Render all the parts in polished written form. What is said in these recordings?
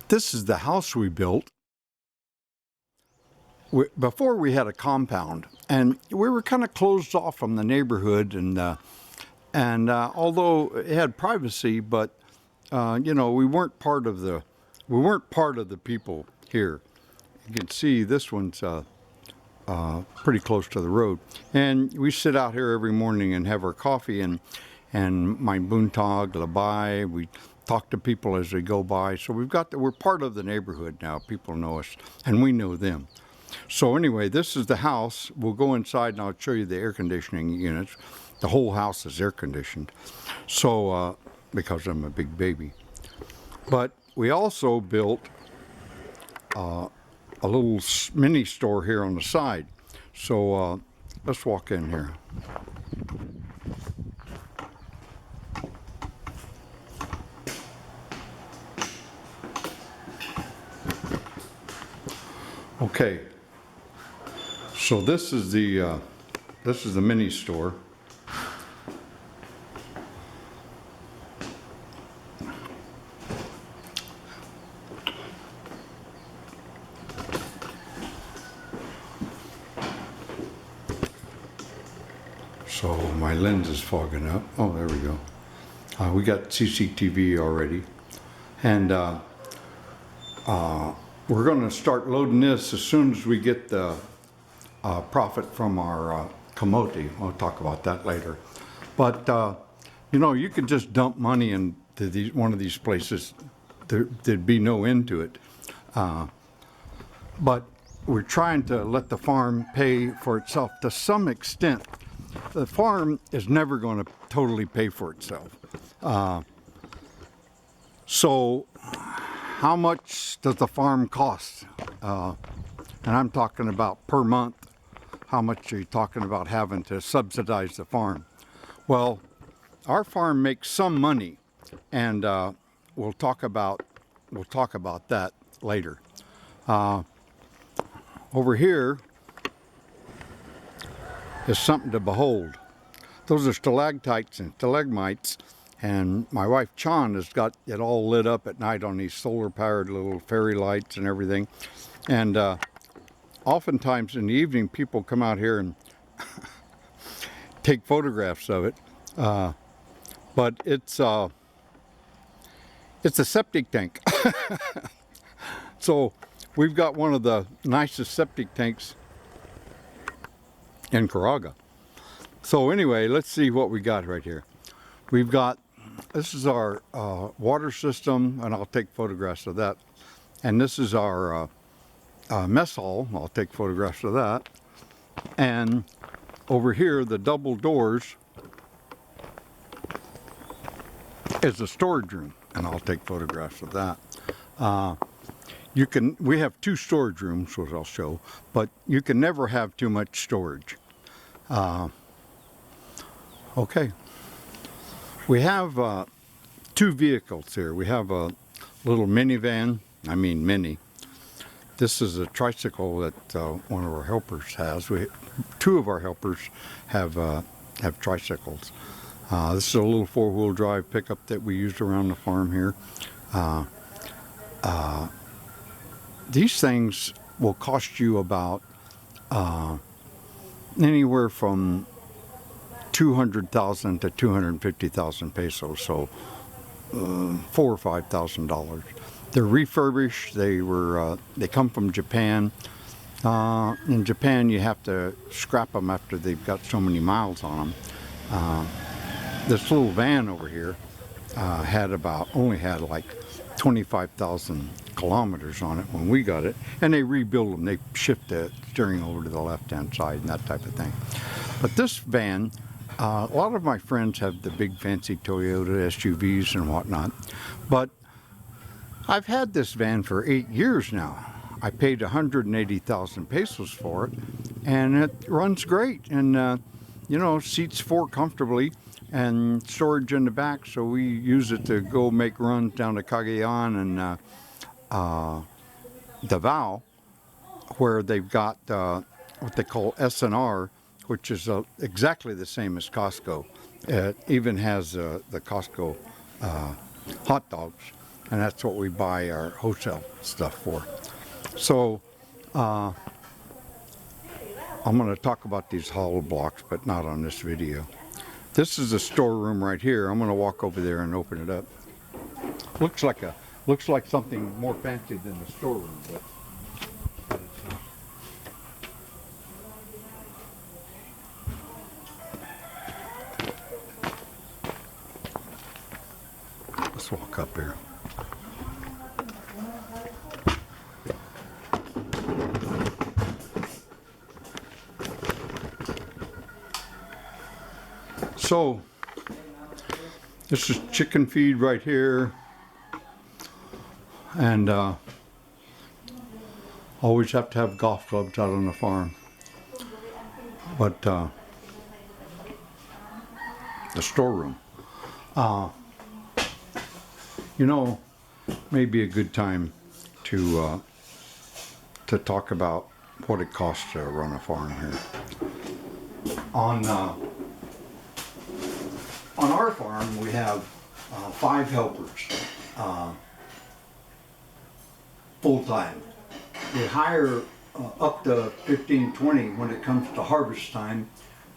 This is the house we built. Before we had a compound, and we were kind of closed off from the neighborhood, and although it had privacy, but we weren't part of the people here. You can see this one's pretty close to the road, and we sit out here every morning and have our coffee and my boontog labai. We talk to people as they go by, so we're part of the neighborhood now. People know us, and we know them. So anyway, this is the house. We'll go inside and I'll show you the air conditioning units. The whole house is air conditioned, so because I'm a big baby. But we also built a little mini store here on the side. So let's walk in here. Okay. So this is the mini store. So my lens is fogging up. Oh, there we go. We got CCTV already, and we're going to start loading this as soon as we get the profit from our camote. We'll talk about that later. But you can just dump money into one of these places. There'd be no end to it. But we're trying to let the farm pay for itself to some extent. The farm is never going to totally pay for itself. So how much does the farm cost? And I'm talking about per month. How much are you talking about having to subsidize the farm? Well, our farm makes some money, and we'll talk about that later. Over here is something to behold. Those are stalactites and stalagmites, and my wife Chan has got it all lit up at night on these solar-powered little fairy lights and everything. And oftentimes in the evening, people come out here and take photographs of it. But it's a septic tank. So we've got one of the nicest septic tanks in Caraga. So anyway, let's see what we got right here. This is our water system, and I'll take photographs of that. And this is our mess hall. I'll take photographs of that. And over here, the double doors is a storage room, and I'll take photographs of that. We have 2 storage rooms, which I'll show, but you can never have too much storage. Okay. We have 2 vehicles here. We have a little minivan, mini. This is a tricycle that one of our helpers has. 2 of our helpers have tricycles. This is a little 4-wheel drive pickup that we used around the farm here. These things will cost you about anywhere from 200,000 to 250,000 pesos, so $4,000 or $5,000. They're refurbished. They come from Japan. In Japan, you have to scrap them after they've got so many miles on them. This little van over here only had like 25,000 kilometers on it when we got it, and they rebuild them. They shift the steering over to the left-hand side and that type of thing. But this van, a lot of my friends have the big fancy Toyota SUVs and whatnot, but I've had this van for 8 years now. I paid 180,000 pesos for it, and it runs great, and seats 4 comfortably, and storage in the back, so we use it to go make runs down to Cagayan and Davao, where they've got what they call SNR, which is exactly the same as Costco. It even has the Costco hot dogs. and that's what we buy our wholesale stuff for. So I'm going to talk about these hollow blocks, but not on this video. This is a storeroom right here. I'm going to walk over there and open it up. Looks like something more fancy than the storeroom, but it's not. Let's walk up here. So this is chicken feed right here, and always have to have golf clubs out on the farm. But the storeroom, you know, may be a good time to talk about what it costs to run a farm here. On our farm, we have 5 helpers, full-time. We hire up to 15, 20 when it comes to harvest time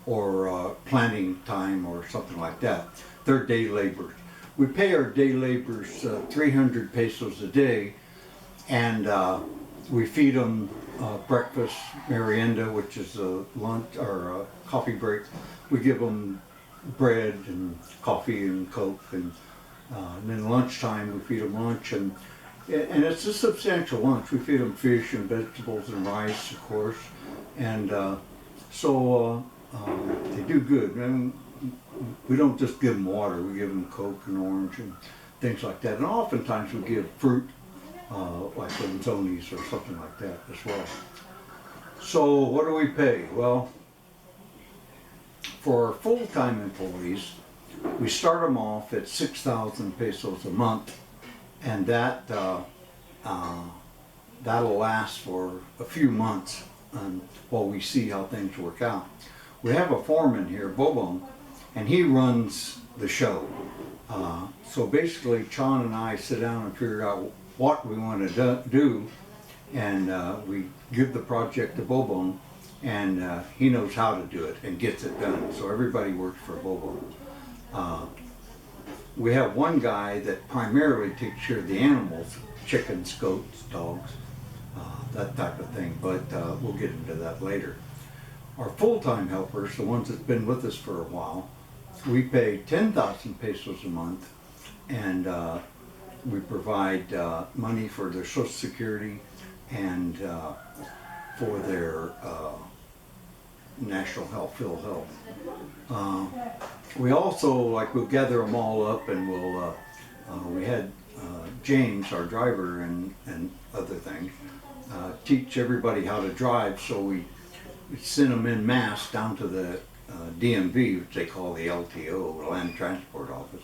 or planting time or something like that. They're day laborers. We pay our day laborers 300 pesos a day, and we feed them breakfast, merienda, which is a lunch or a coffee break. We give them bread and coffee and Coke, and then lunchtime we feed them lunch, and it's a substantial lunch. We feed them fish and vegetables and rice, of course, and so they do good. And we don't just give them water, we give them Coke and orange and things like that, and oftentimes we give fruit, like Lanzones or something like that as well. So what do we pay? Well, for our full-time employees, we start them off at 6,000 pesos a month, and that'll last for a few months while we see how things work out. We have a foreman here, Bobong, and he runs the show. So basically, Chan and I sit down and figure out what we want to do, and we give the project to Bobong, and he knows how to do it and gets it done. So everybody works for Bobo. We have one guy that primarily takes care of the animals, chickens, goats, dogs, that type of thing, but we'll get into that later. Our full-time helpers, the ones that's been with us for a while, we pay 10,000 pesos a month, and we provide money for their Social Security and for their national health, Phil Health. We also, we'll gather them all up, and we had James, our driver, and other things, teach everybody how to drive, so we send them en masse down to the DMV, which they call the LTO, Land Transport Office,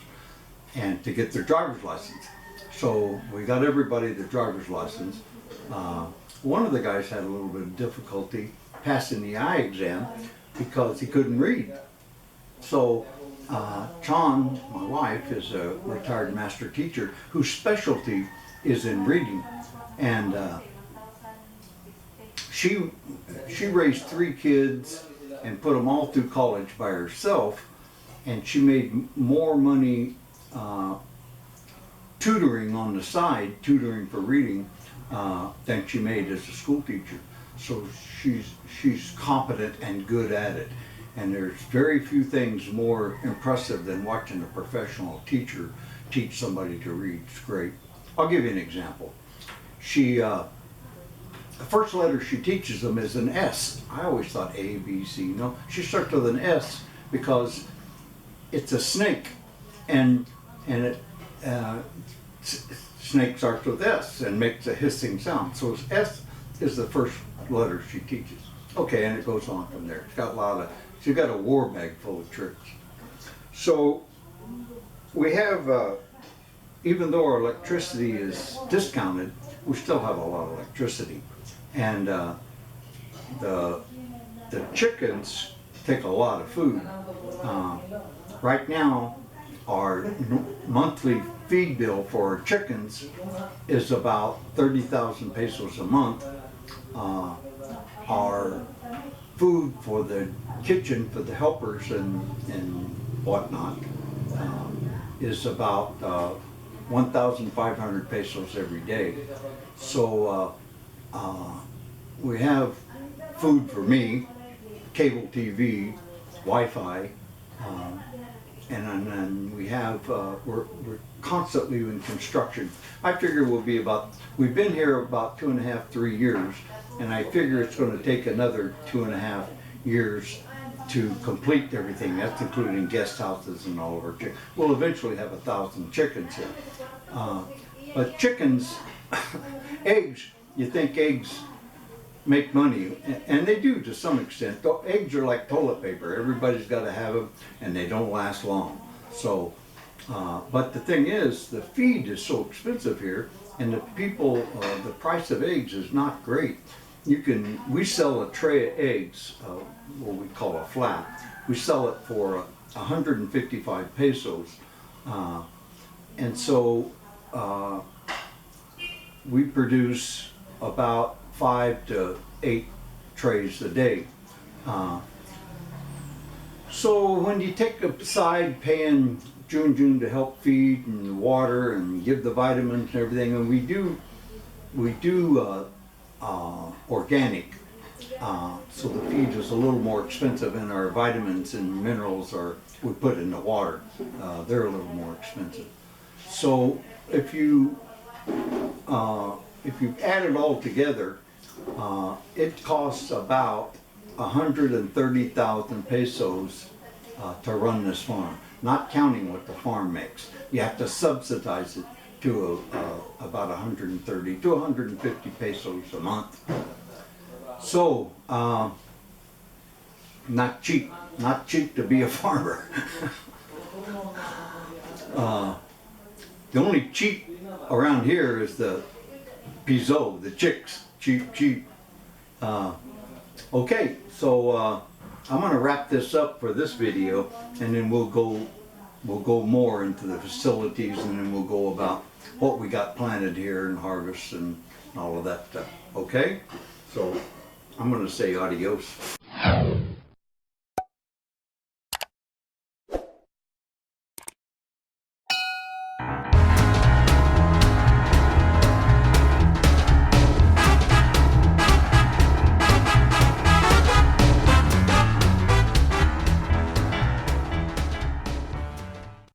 and to get their driver's license. So we got everybody their driver's license. One of the guys had a little bit of difficulty passing the eye exam because he couldn't read. So Chan, my wife, is a retired master teacher whose specialty is in reading, and she raised 3 kids and put them all through college by herself, and she made more money tutoring on the side, tutoring for reading, than she made as a school teacher. So she's competent and good at it. And there's very few things more impressive than watching a professional teacher teach somebody to read. It's great. I'll give you an example. The first letter she teaches them is an S. I always thought A, B, C. No, she starts with an S because it's a snake, and snake starts with S and makes a hissing sound. So S is the first letter she teaches. Okay, and it goes on from there. She's got a war bag full of tricks. So we have, even though our electricity is discounted, we still have a lot of electricity. And the chickens take a lot of food. Right now, our monthly feed bill for chickens is about 30,000 pesos a month. Our food for the kitchen for the helpers and whatnot is about 1,500 pesos every day. So we have food for me, cable TV, Wi-Fi, and then we have, we're constantly in construction. I figure we've been here about 2.5, 3 years, and I figure it's going to take another 2.5 years to complete everything. That's including guest houses and all of our chickens. We'll eventually have 1,000 chickens here. But chickens, eggs, you think eggs make money, and they do to some extent. Eggs are like toilet paper. Everybody's got to have them, and they don't last long. So, but the thing is, the feed is so expensive here, and the price of eggs is not great. We sell a tray of eggs, what we call a flat. We sell it for 155 pesos, and so we produce about 5 to 8 trays a day. So when you take aside paying June to help feed and water and give the vitamins and everything, and we do organic, so the feed is a little more expensive, and our vitamins and minerals we put in the water. They're a little more expensive. So if you add it all together, it costs about 130,000 pesos to run this farm, not counting what the farm makes. You have to subsidize it to about 130 to 150 pesos a month. So, not cheap to be a farmer. The only cheap around here is the piso, the chicks, cheap. Okay, so I'm going to wrap this up for this video, and then we'll go more into the facilities, and then we'll go about what we got planted here and harvest and all of that stuff. Okay, so I'm going to say adios.